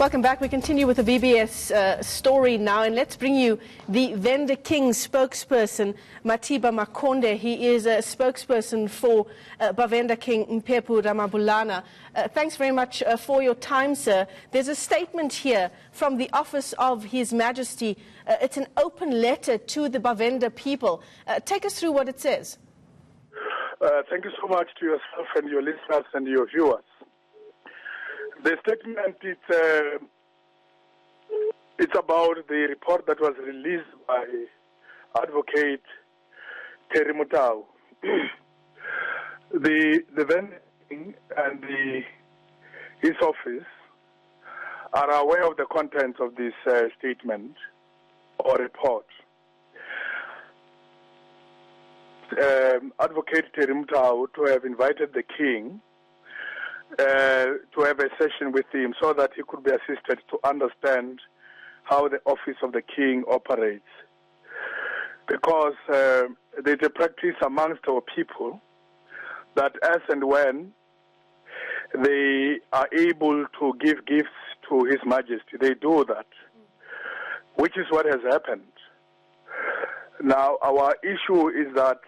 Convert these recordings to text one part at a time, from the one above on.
Welcome back. We continue with the VBS story now, and let's bring you the Venda King spokesperson, Matiba Makonde. He is a spokesperson for Venda King Mphephu Ramabulana. Thanks very much for your time, sir. There's a statement here from the Office of His Majesty. It's an open letter to the Venda people. Take us through what it says. Thank you so much to yourself and your listeners and your viewers. The statement, it's about the report that was released by Advocate Terry Mutau. The Venda King and his office are aware of the contents of this statement or report. Advocate Terry Mutau to have invited the King to have a session with him so that he could be assisted to understand how the office of the King operates. Because there's a practice amongst our people that as and when they are able to give gifts to His Majesty, they do that, which is what has happened. Now, our issue is that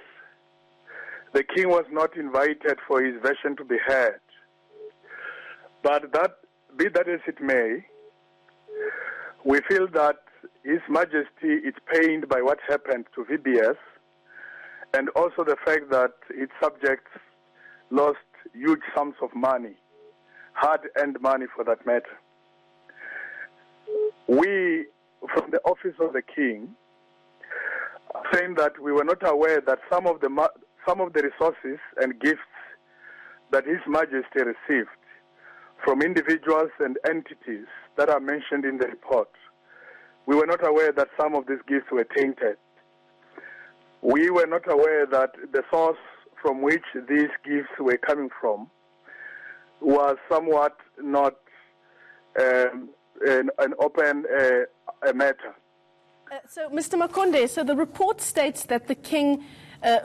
the King was not invited for his version to be heard. But be that as it may, we feel that His Majesty is pained by what happened to VBS, and also the fact that its subjects lost huge sums of money, hard-earned money for that matter. We, from the office of the King, are saying that we were not aware that some of the resources and gifts that His Majesty received from individuals and entities that are mentioned in the report, we were not aware that some of these gifts were tainted. We were not aware that the source from which these gifts were coming from was somewhat not an open matter. So, Mr. Makonde, so the report states that the King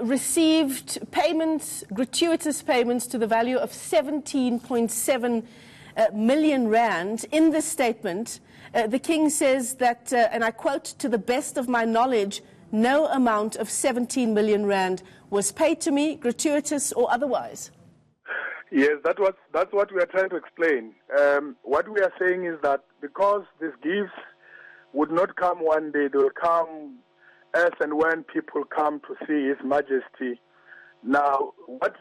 received payments, gratuitous payments to the value of 17.7 million rand. In this statement, the King says that, and I quote, "To the best of my knowledge, no amount of 17 million rand was paid to me, gratuitous or otherwise." Yes, that's what we are trying to explain. What we are saying is that because these gifts would not come one day, they will come as and when people come to see His Majesty. Now, what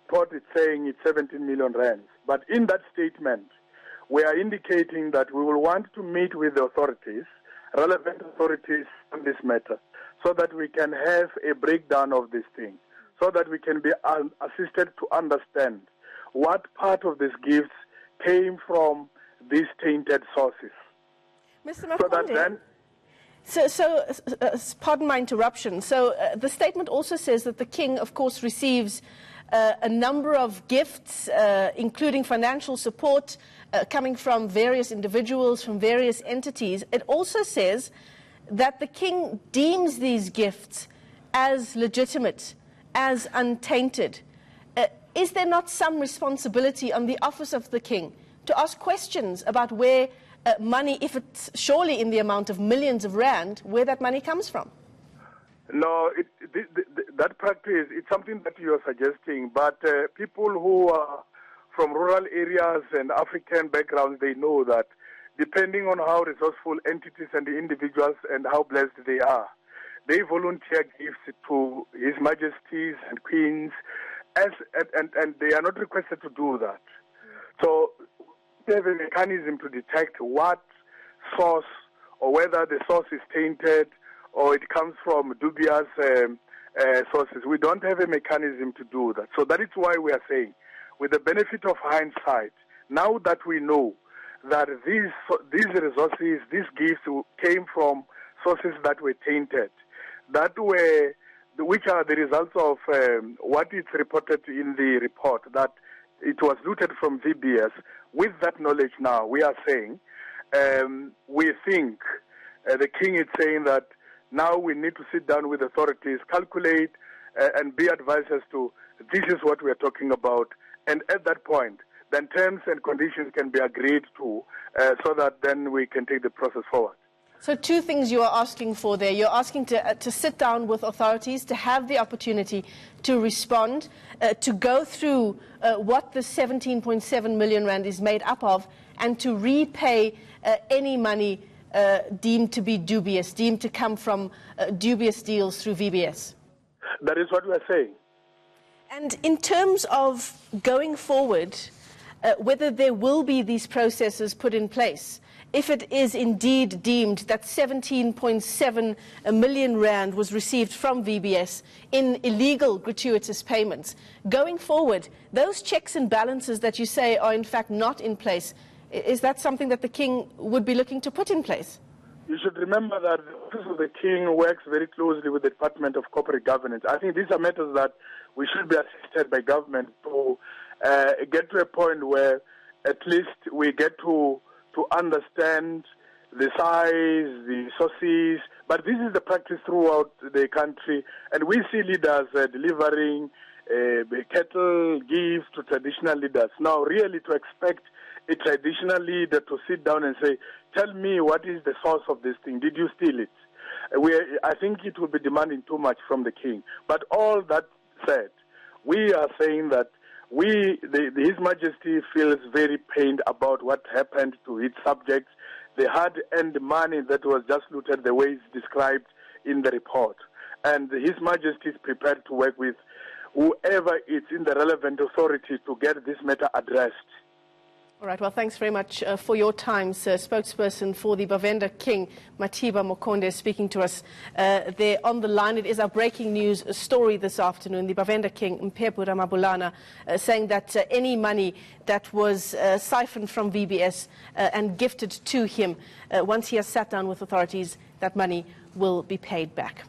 report is saying it's 17 million rand. But in that statement, we are indicating that we will want to meet with the authorities, relevant authorities on this matter, so that we can have a breakdown of this thing, so that we can be assisted to understand what part of these gifts came from these tainted sources. Mr. Makonde, pardon my interruption. So the statement also says that the King, of course, receives a number of gifts, including financial support coming from various individuals, from various entities. It also says that the King deems these gifts as legitimate, as untainted. Is there not some responsibility on the office of the King to ask questions about where money, if it's surely in the amount of millions of rand, where that money comes from? No, that practice, it's something that you are suggesting, but people who are from rural areas and African backgrounds, they know that depending on how resourceful entities and the individuals and how blessed they are, they volunteer gifts to His Majesties and Queens, and they are not requested to do that. So they have a mechanism to detect what source, or whether the source is tainted or it comes from dubious sources. We don't have a mechanism to do that. So that is why we are saying, with the benefit of hindsight, now that we know that these resources, these gifts came from sources that were tainted, which are the results of what is reported in the report, that it was looted from VBS. With that knowledge now, we are saying, we think the King is saying that now we need to sit down with authorities, calculate, and be advised as to this is what we are talking about. And at that point, then terms and conditions can be agreed to so that then we can take the process forward. So two things you are asking for there. You're asking to sit down with authorities, to have the opportunity to respond, to go through what the 17.7 million rand is made up of, and to repay any money deemed to be dubious, deemed to come from dubious deals through VBS. That is what we are saying. And in terms of going forward, whether there will be these processes put in place, if it is indeed deemed that 17.7 million rand was received from VBS in illegal gratuitous payments, going forward, those checks and balances that you say are in fact not in place, is that something that the King would be looking to put in place? You should remember that the Office of the King works very closely with the Department of Corporate Governance. I think these are matters that we should be assisted by government to get to a point where at least we get to understand the size, the sources. But this is the practice throughout the country, and we see leaders delivering cattle gifts to traditional leaders. Now, really to expect a traditional leader to sit down and say, tell me what is the source of this thing, did you steal it? I think it will be demanding too much from the King. But all that said, we are saying that His Majesty feels very pained about what happened to his subjects. The hard-earned money that was just looted the way it's described in the report. And His Majesty is prepared to work with whoever is in the relevant authority to get this matter addressed. All right, well, thanks very much for your time, sir. Spokesperson for the Venda King, Matiba Mokonde, speaking to us there on the line. It is our breaking news story this afternoon. The Venda King, Mphephu Ramabulana, saying that any money that was siphoned from VBS and gifted to him, once he has sat down with authorities, that money will be paid back.